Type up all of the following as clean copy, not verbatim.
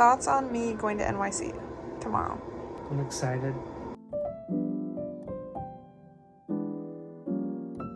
thoughts on me going to NYC tomorrow? I'm excited.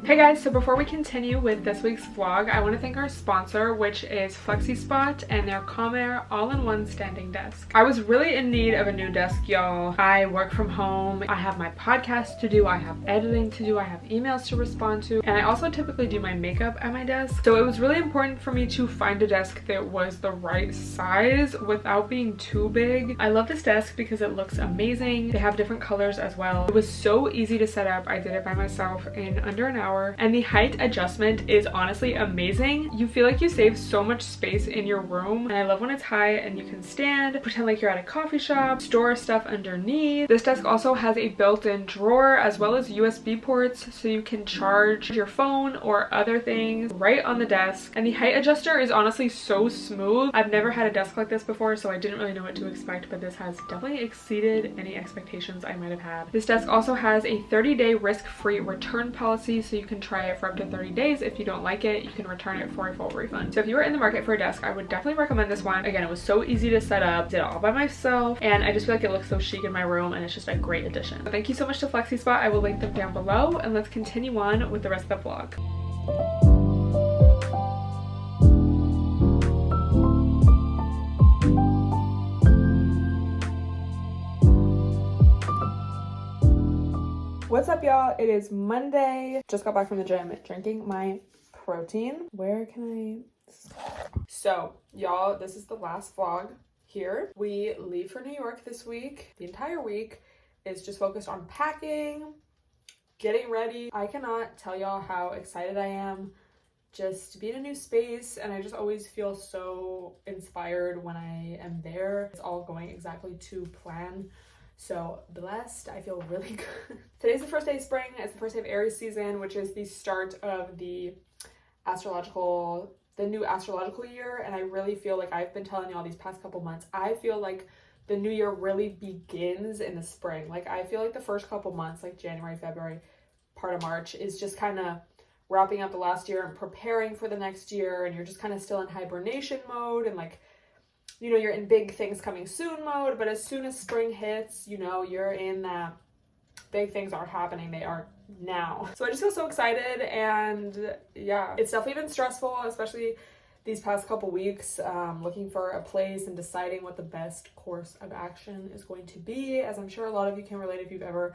Hey guys, so before we continue with this week's vlog, I want to thank our sponsor, which is FlexiSpot and their Calm Air all-in-one standing desk. I was really in need of a new desk, y'all. I work from home, I have my podcast to do, I have editing to do, I have emails to respond to, and I also typically do my makeup at my desk. So it was really important for me to find a desk that was the right size without being too big. I love this desk because it looks amazing. They have different colors as well. It was so easy to set up. I did it by myself in under an hour. And the height adjustment is honestly amazing. You feel like you save so much space in your room, and I love when it's high and you can stand, pretend like you're at a coffee shop, store stuff underneath. This desk also has a built-in drawer as well as USB ports, so you can charge your phone or other things right on the desk. And the height adjuster is honestly so smooth. I've never had a desk like this before, so I didn't really know what to expect, but this has definitely exceeded any expectations I might have had. This desk also has a 30-day risk-free return policy, so you can try it for up to 30 days. If you don't like it, you can return it for a full refund. So if you are in the market for a desk, I would definitely recommend this one. Again, it was so easy to set up, did it all by myself, and I just feel like it looks so chic in my room, and it's just a great addition. So thank you so much to FlexiSpot. I will link them down below, and let's continue on with the rest of the vlog. What's up, y'all? It is Monday. Just got back from the gym, drinking my protein. Where can I... So, y'all, this is the last vlog here. We leave for New York this week. The entire week is just focused on packing, getting ready. I cannot tell y'all how excited I am just to be in a new space, and I just always feel so inspired when I am there. It's all going exactly to plan. So blessed, I feel really good. Today's the first day of spring. It's the first day of Aries season, which is the start of the new astrological year. And I really feel like I've been telling y'all these past couple months, I feel like the new year really begins in the spring. Like I feel like the first couple months, like January, February, part of March, is just kind of wrapping up the last year and preparing for the next year. And you're just kind of still in hibernation mode and like, you know, you're in big things coming soon mode, but as soon as spring hits, you know, you're in that big things are happening. They are now. So I just feel so excited, and yeah, it's definitely been stressful, especially these past couple weeks, looking for a place and deciding what the best course of action is going to be, as I'm sure a lot of you can relate if you've ever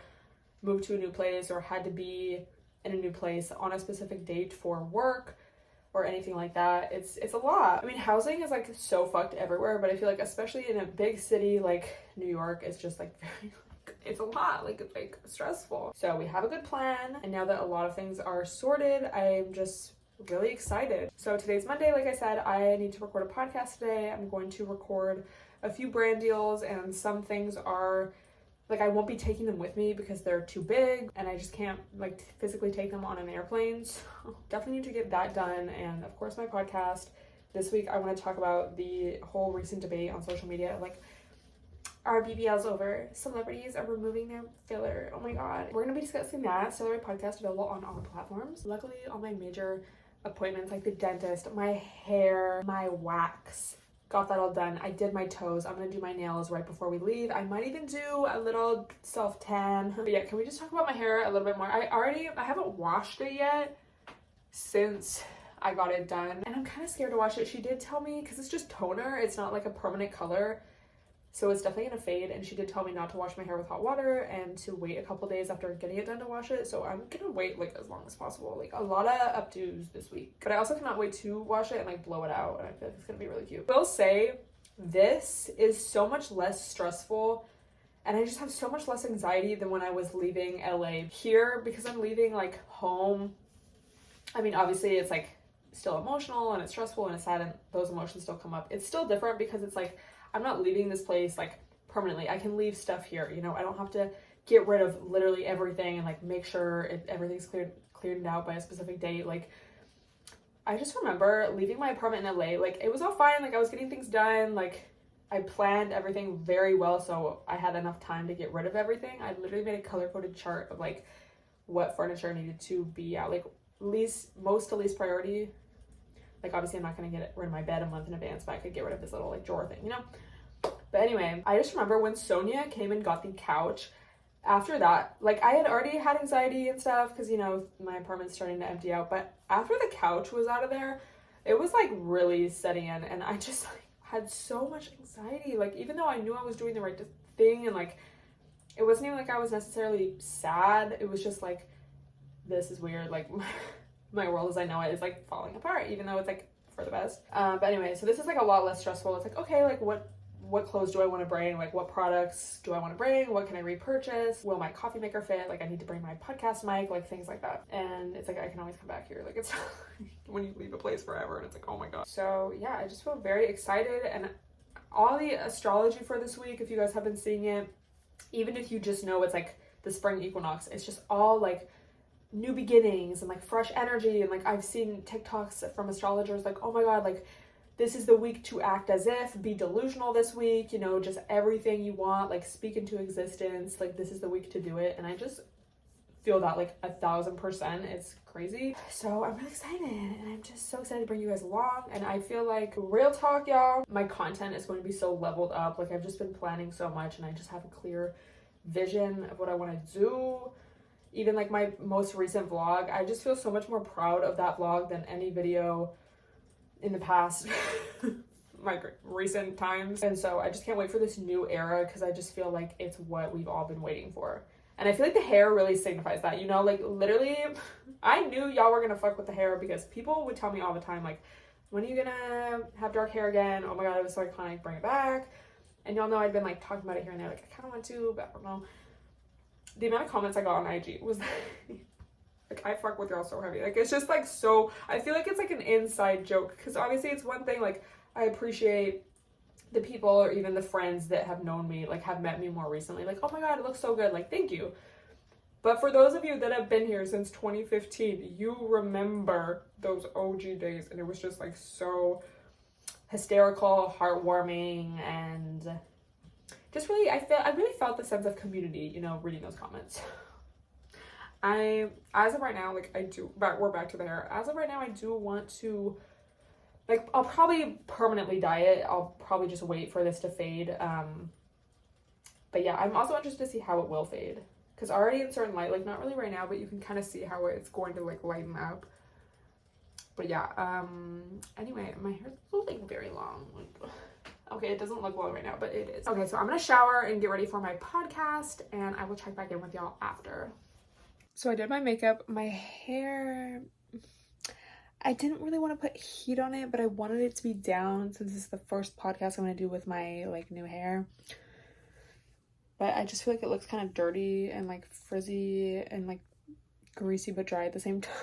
moved to a new place or had to be in a new place on a specific date for work or anything like that. It's a lot. I mean, housing is like so fucked everywhere, but I feel like especially in a big city like New York, it's just like very, it's a lot, like it's like stressful. So we have a good plan, and now that a lot of things are sorted, I'm just really excited. So today's Monday, like I said, I need to record a podcast today. I'm going to record a few brand deals, and some things are like I won't be taking them with me because they're too big and I just can't like physically take them on an airplane. So definitely need to get that done. And of course my podcast. This week I want to talk about the whole recent debate on social media, like, are BBLs over? Celebrities are removing their filler. Oh my god. We're going to be discussing that. Stella podcast available on all platforms. Luckily all my major appointments like the dentist, my hair, my wax, got that all done. I did my toes. I'm gonna do my nails right before we leave. I might even do a little self-tan. But yeah, can we just talk about my hair a little bit more? I haven't washed it yet since I got it done, and I'm kind of scared to wash it. She did tell me, because it's just toner, it's not like a permanent color, so it's definitely gonna fade, and she did tell me not to wash my hair with hot water and to wait a couple days after getting it done to wash it. So I'm gonna wait like as long as possible. Like a lot of updos this week, but I also cannot wait to wash it and like blow it out, and I feel like it's gonna be really cute. I will say this is so much less stressful, and I just have so much less anxiety than when I was leaving LA. Here, because I'm leaving like home, I mean obviously it's like still emotional and it's stressful and it's sad and those emotions still come up. It's still different because it's like I'm not leaving this place like permanently. I can leave stuff here, you know. I don't have to get rid of literally everything and like make sure everything's cleared out by a specific date. Like I just remember leaving my apartment in LA, like it was all fine, like I was getting things done, like I planned everything very well, so I had enough time to get rid of everything. I literally made a color-coded chart of like what furniture needed to be out, like most to least priority. Like obviously I'm not going to get rid of my bed a month in advance, but I could get rid of this little like drawer thing, you know. But anyway, I just remember when Sonia came and got the couch, after that, like I had already had anxiety and stuff because, you know, my apartment's starting to empty out, but after the couch was out of there, it was like really setting in, and I just like had so much anxiety. Like, even though I knew I was doing the right thing, and like it wasn't even like I was necessarily sad, it was just like, this is weird, like my world as I know it is like falling apart, even though it's like for the best. But anyway, so this is like a lot less stressful. It's like, okay, like what clothes do I want to bring? Like, what products do I want to bring? What can I repurchase? Will my coffee maker fit? Like, I need to bring my podcast mic, like things like that. And it's like, I can always come back here. Like, it's when you leave a place forever and it's like, oh my God. So yeah, I just feel very excited. And all the astrology for this week, if you guys have been seeing it, even if you just know it's like the spring equinox, it's just all like new beginnings and like fresh energy. And like, I've seen TikToks from astrologers like, oh my God, like this is the week to act as if, be delusional this week, you know, just everything you want, like speak into existence, like this is the week to do it. And I just feel that like 1000%. It's crazy. So I'm really excited, and I'm just so excited to bring you guys along. And I feel like, real talk, y'all, my content is going to be so leveled up. Like, I've just been planning so much, and I just have a clear vision of what I want to do. Even like my most recent vlog, I just feel so much more proud of that vlog than any video in the past my recent times. And so I just can't wait for this new era, because I just feel like it's what we've all been waiting for. And I feel like the hair really signifies that, you know, like literally I knew y'all were gonna fuck with the hair, because people would tell me all the time, like, when are you gonna have dark hair again? Oh my God, it was so iconic, bring it back. And y'all know I'd been like talking about it here and there, like I kind of want to, but I don't know. The amount of comments I got on IG was like, I fuck with y'all so heavy. Like, it's just like, so I feel like it's like an inside joke, because obviously it's one thing, like I appreciate the people or even the friends that have known me, like have met me more recently, like, oh my God, it looks so good, like thank you. But for those of you that have been here since 2015, you remember those OG days, and it was just like so hysterical, heartwarming, and just really, I really felt the sense of community, you know, reading those comments. As of right now, like we're back to the hair. As of right now, I do want to, like, I'll probably permanently dye it. I'll probably just wait for this to fade. But yeah, I'm also interested to see how it will fade, because already in certain light, like not really right now, but you can kind of see how it's going to like lighten up. But yeah, anyway, my hair's like very long. Like, okay, it doesn't look long right now, but it is. Okay, so I'm gonna shower and get ready for my podcast, and I will check back in with y'all after. So I did my makeup. My hair, I didn't really want to put heat on it, but I wanted it to be down since this is the first podcast I'm going to do with my like new hair. But I just feel like it looks kind of dirty and like frizzy and like greasy but dry at the same time.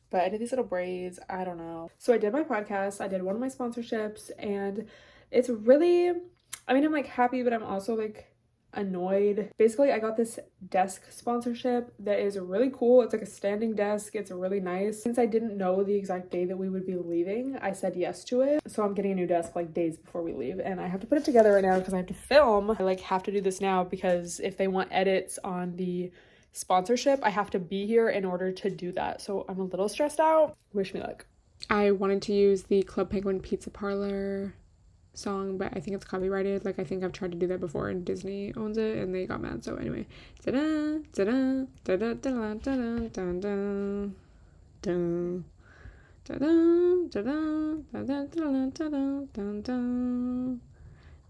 But I did these little braids. I don't know. So I did my podcast. I did one of my sponsorships, and it's really, I mean, I'm like happy, but I'm also like annoyed. Basically, I got this desk sponsorship that is really cool. It's like a standing desk. It's really nice. Since I didn't know the exact day that we would be leaving, I said yes to it. So I'm getting a new desk like days before we leave, and I have to put it together right now because I have to film. I like have to do this now because if they want edits on the sponsorship, I have to be here in order to do that. So I'm a little stressed out. Wish me luck. I wanted to use the Club Penguin Pizza Parlor song, but I think it's copyrighted. Like, I think I've tried to do that before and Disney owns it and they got mad. So anyway, da-da, da-da, da-da, da-da, da-da, da-da, da-da,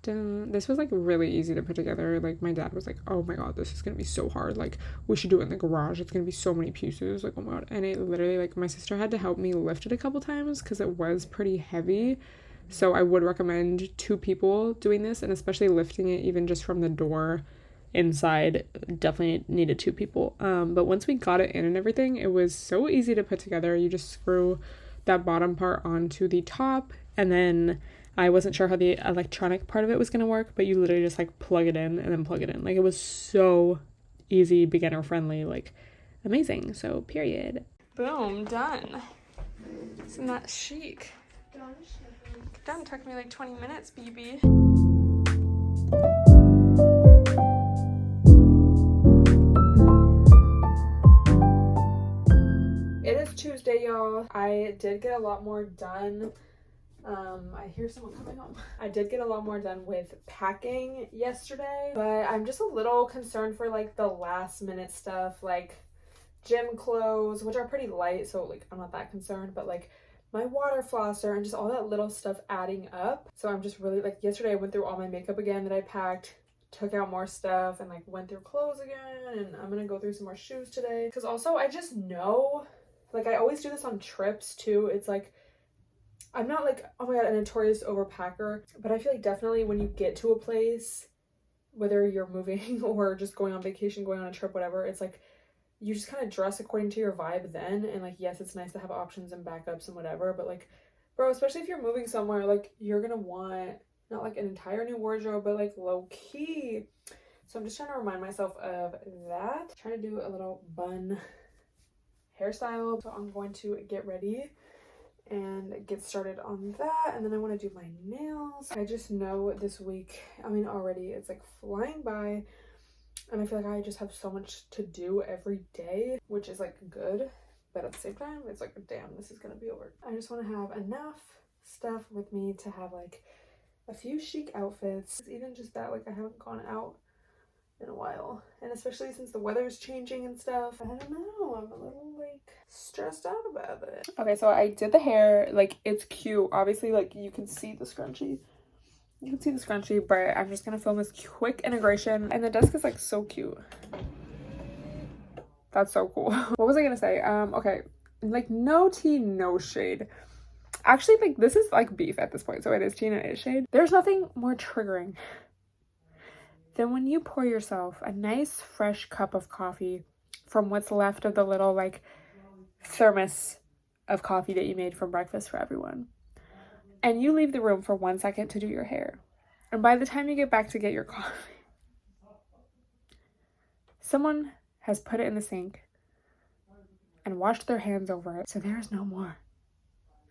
this was like really easy to put together. Like, my dad was like, oh my God, this is gonna be so hard, like we should do it in the garage, it's gonna be so many pieces, like oh my God. And it literally, like, my sister had to help me lift it a couple times because it was pretty heavy. So I would recommend 2 people doing this, and especially lifting it even just from the door inside, definitely needed 2 people. But once we got it in and everything, it was so easy to put together. You just screw that bottom part onto the top, and then I wasn't sure how the electronic part of it was going to work, but you literally just like plug it in and then plug it in. Like, it was so easy, beginner friendly, like amazing. So period. Boom, done. Isn't that chic? Done. Took me like 20 minutes, BB. It is Tuesday, y'all. I did get a lot more done I hear someone coming home. I did get a lot more done with packing yesterday, but I'm just a little concerned for like the last minute stuff, like gym clothes, which are pretty light, so like I'm not that concerned, but like my water flosser and just all that little stuff adding up. So I'm just really like, yesterday I went through all my makeup again that I packed, took out more stuff, and like went through clothes again, and I'm gonna go through some more shoes today, because also I just know, like I always do this on trips too, it's like I'm not like, oh my god, a notorious overpacker, but I feel like definitely when you get to a place, whether you're moving or just going on vacation, going on a trip, whatever, it's like you just kind of dress according to your vibe then. And like, yes, it's nice to have options and backups and whatever, but like, bro, especially if you're moving somewhere, like you're gonna want not like an entire new wardrobe, but like low key. So I'm just trying to remind myself of that. Trying to do a little bun hairstyle. So I'm going to get ready and get started on that, and then I want to do my nails. I just know this week, I mean already it's like flying by, and I feel like I just have so much to do every day, which is like good, but at the same time it's like, damn, this is gonna be over. I just want to have enough stuff with me to have like a few chic outfits, even just that, like I haven't gone out in a while, and especially since the weather is changing and stuff, I don't know, I'm a little like stressed out about it. Okay, so I did the hair, like it's cute, obviously, like you can see the scrunchie, but I'm just gonna film this quick integration, and the desk is like so cute. That's so cool. What was I gonna say? Okay, like no tea, no shade. Actually, like this is like beef at this point, so it is tea and it is shade. There's nothing more triggering than when you pour yourself a nice fresh cup of coffee from what's left of the little like thermos of coffee that you made for breakfast for everyone, and you leave the room for 1 second to do your hair, and by the time you get back to get your coffee, someone has put it in the sink and washed their hands over it, so there is no more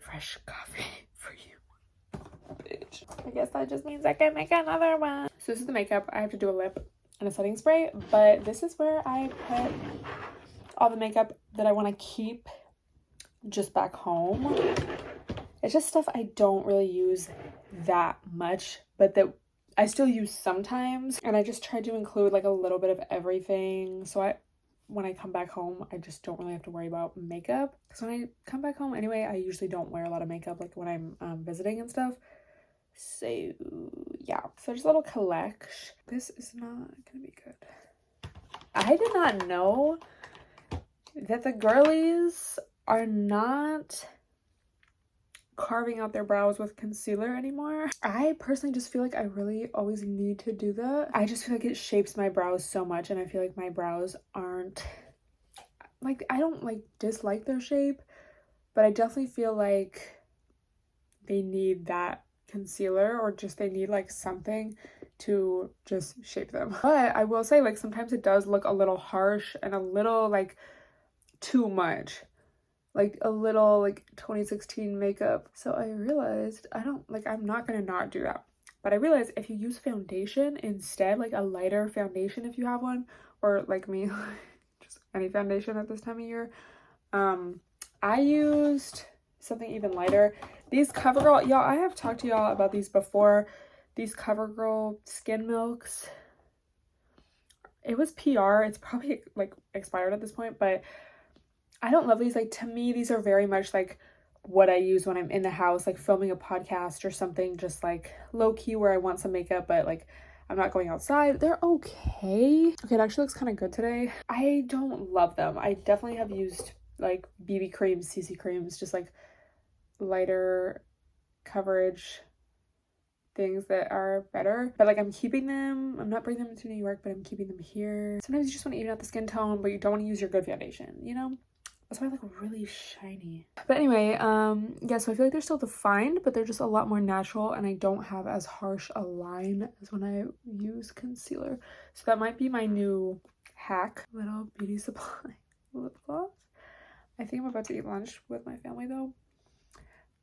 fresh coffee for you, bitch. I guess that just means I can make another one. So this is the makeup. I have to do a lip and a setting spray, but this is where I put all the makeup that I want to keep just back home. It's just stuff I don't really use that much, but that I still use sometimes, and I just tried to include like a little bit of everything, so when I come back home, I just don't really have to worry about makeup, because when I come back home anyway, I usually don't wear a lot of makeup like when I'm visiting and stuff. So yeah, so just a little collection. This is not gonna be good. I did not know that the girlies are not carving out their brows with concealer anymore. I personally just feel like I really always need to do that. I just feel like it shapes my brows so much, and I feel like my brows aren't like, I don't like dislike their shape, but I definitely feel like they need that concealer, or just they need like something to just shape them. But I will say, like, sometimes it does look a little harsh and a little like too much, like a little like 2016 makeup. So I realized I'm not gonna not do that, but I realized if you use foundation instead, like a lighter foundation if you have one, or like me, just any foundation at this time of year, I used something even lighter. These CoverGirl, y'all, I have talked to y'all about these before. These CoverGirl Skin Milks. It was PR. It's probably like expired at this point, but I don't love these. Like, to me, these are very much like what I use when I'm in the house, like filming a podcast or something, just like low key where I want some makeup, but like I'm not going outside. They're okay. Okay, it actually looks kind of good today. I don't love them. I definitely have used like BB creams, CC creams, just like lighter coverage things that are better, but like I'm keeping them. I'm not bringing them to New York, but I'm keeping them here. Sometimes you just want to even out the skin tone, but you don't want to use your good foundation, you know? That's why I look really shiny. But anyway, yeah, so I feel like they're still defined, but they're just a lot more natural, and I don't have as harsh a line as when I use concealer. So that might be my new hack. Little beauty supply lip gloss. I think I'm about to eat lunch with my family though.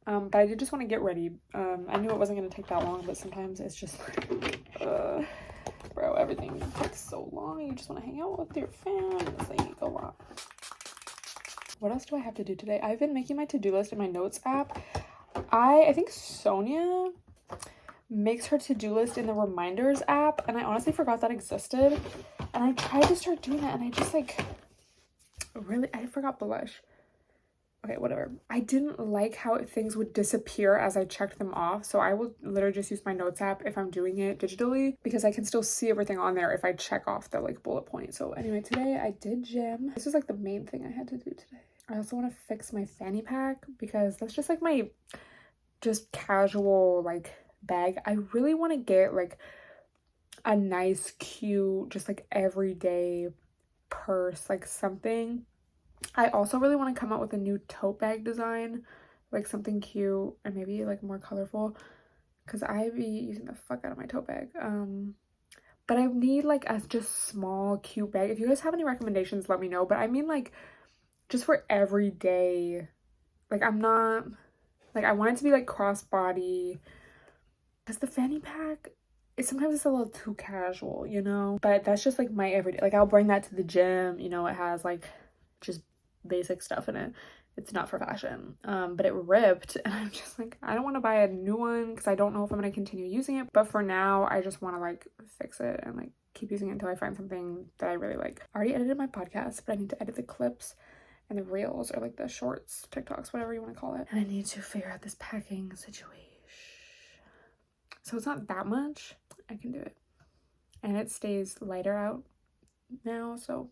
But I did just want to get ready. I knew it wasn't going to take that long, but sometimes it's just like, bro, everything takes so long. You just want to hang out with your fam. It's like a lot. What else do I have to do today? I've been making my to-do list in my notes app. I think Sonia makes her to-do list in the reminders app, and I honestly forgot that existed. And I tried to start doing that, and I just like I forgot blush. Okay, whatever. I didn't like how things would disappear as I checked them off, so I will literally just use my notes app if I'm doing it digitally, because I can still see everything on there if I check off the like bullet point. So anyway, today I did gym. This was like the main thing I had to do today. I also want to fix my fanny pack, because that's just like my just casual like bag. I really want to get like a nice, cute, just like everyday purse, like something. I also really want to come out with a new tote bag design, like something cute and maybe like more colorful, because I be using the fuck out of my tote bag. But I need like a just small cute bag. If you guys have any recommendations, let me know. But I mean like just for everyday, like I'm not like, I want it to be like crossbody, because the fanny pack sometimes it's a little too casual, you know. But that's just like my everyday, like I'll bring that to the gym, you know. It has like just basic stuff in it. It's not for fashion, but it ripped, and I'm just like, I don't want to buy a new one because I don't know if I'm going to continue using it. But for now, I just want to like fix it and like keep using it until I find something that I really like. I already edited my podcast, but I need to edit the clips and the reels, or like the shorts, TikToks, whatever you want to call it. And I need to figure out this packing situation. So it's not that much. I can do it. And it stays lighter out now, so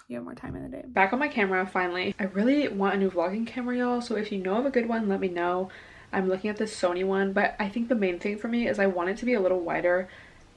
you have more time in the day. Back on my camera, finally. I really want a new vlogging camera, y'all. So if you know of a good one, let me know. I'm looking at this Sony one, but I think the main thing for me is I want it to be a little wider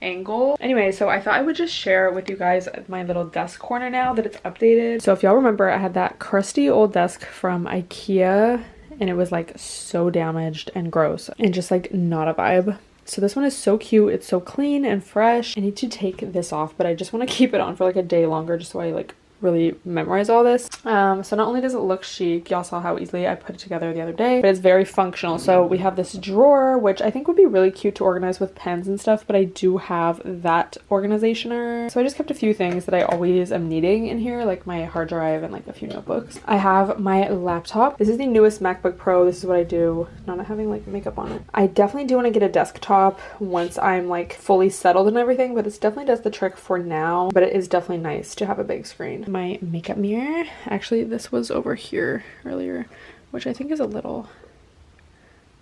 angle. Anyway, so I thought I would just share with you guys my little desk corner now that it's updated. So if y'all remember, I had that crusty old desk from IKEA, and it was like so damaged and gross and just like not a vibe. So this one is so cute. It's so clean and fresh. I need to take this off, but I just want to keep it on for like a day longer just so I like really memorize all this. So not only does it look chic, y'all saw how easily I put it together the other day, but it's very functional. So we have this drawer, which I think would be really cute to organize with pens and stuff, but I do have that organizationer. So I just kept a few things that I always am needing in here, like my hard drive and like a few notebooks. I have my laptop. This is the newest MacBook Pro. This is what I do, not having like makeup on it. I definitely do want to get a desktop once I'm like fully settled and everything, but this definitely does the trick for now. But it is definitely nice to have a big screen. My makeup mirror, actually this was over here earlier, which I think is a little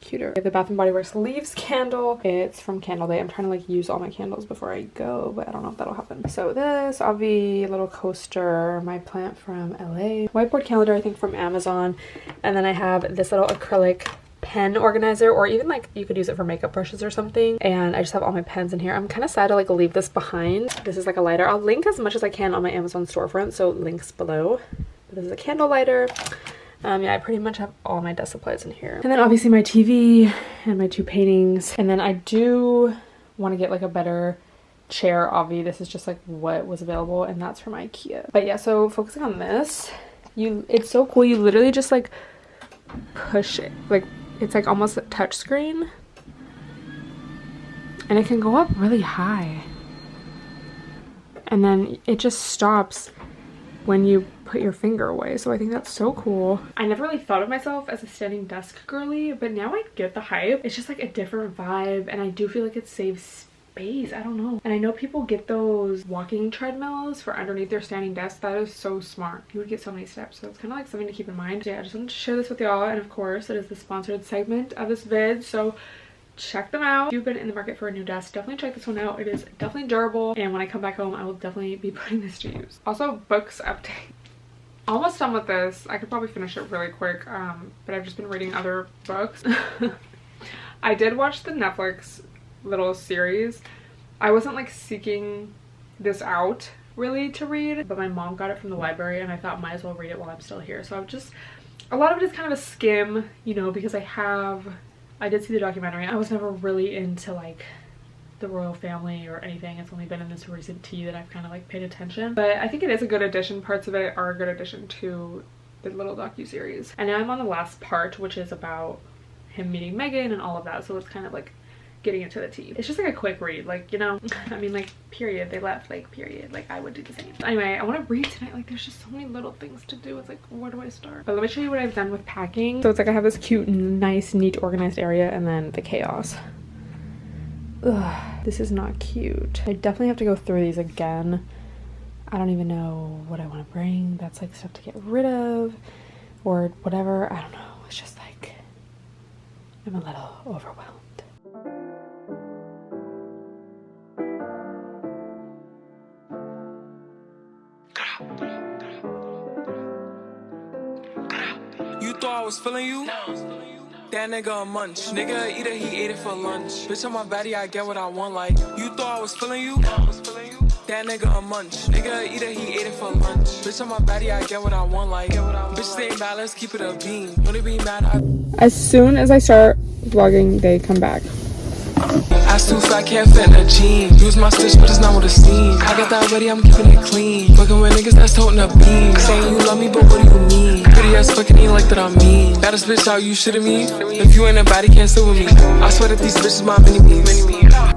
cuter. The Bath & Body Works Leaves candle. It's from Candle Day. I'm trying to like use all my candles before I go, but I don't know if that'll happen. So this, Avi little coaster, my plant from LA. Whiteboard calendar, I think from Amazon. And then I have this little acrylic pen organizer, or even like you could use it for makeup brushes or something. And I just have all my pens in here. I'm kind of sad to like leave this behind. This is like a lighter. I'll link as much as I can on my Amazon storefront, so links below. This is a candle lighter. Yeah, I pretty much have all my desk supplies in here. And then obviously my TV and my two paintings. And then I do want to get like a better chair, Avi. This is just like what was available, and that's from IKEA. But yeah, so focusing on this, it's so cool. You literally just like push it, like it's like almost a touch screen, and it can go up really high, and then it just stops when you put your finger away. So I think that's so cool. I never really thought of myself as a standing desk girly, but now I get the hype. It's just like a different vibe, and I do feel like it saves space. I don't know. And I know people get those walking treadmills for underneath their standing desk. That is so smart. You would get so many steps, so it's kind of like something to keep in mind. Yeah, I just wanted to share this with y'all, and of course it is the sponsored segment of this vid, so check them out. If you've been in the market for a new desk, definitely check this one out. It is definitely durable, and when I come back home I will definitely be putting this to use. Also, books update. Almost done with this. I could probably finish it really quick, but I've just been reading other books. I did watch the Netflix little series. I wasn't like seeking this out really to read, but my mom got it from the library, and I thought might as well read it while I'm still here. So I've just, a lot of it is kind of a skim, you know, because I did see the documentary. I was never really into like the royal family or anything. It's only been in this recent tea that I've kind of like paid attention, but I think it is a good addition. Parts of it are a good addition to the little docu-series. And now I'm on the last part, which is about him meeting Meghan and all of that, so it's kind of like getting it to the T. It's just like a quick read, like, you know, I mean, like, period, they left, like, period, like, I would do the same. Anyway, I want to read tonight. Like, there's just so many little things to do. It's like, where do I start? But let me show you what I've done with packing. So it's like I have this cute, nice, neat, organized area, and then the chaos. Ugh, this is not cute. I definitely have to go through these again. I don't even know what I want to bring. That's like stuff to get rid of or whatever. I don't know. It's just like, I'm a little overwhelmed. You thought I was feeling you? That nigga a munch. Nigga eat it, he ate it for lunch. Bitch on my body, I get what I want. Like, you thought I was feeling you? That nigga a munch. Nigga eat it, he ate it for lunch. Bitch on my body, I get what I want. Like, bitch stay in balance, keep it a beam. Don't be mad. As soon as I start vlogging, they come back. Ass too fat, can't fit in a jean. Use my stitch, but it's not with a steam. I got that ready, I'm keeping it clean. Fucking with niggas that's toting a beam. Saying you love me, but what do you mean? Pretty ass fucking ain't like that I mean. Baddest bitch, how you shitting me? If you ain't a body, can't sit with me. I swear that these bitches my mini-me's.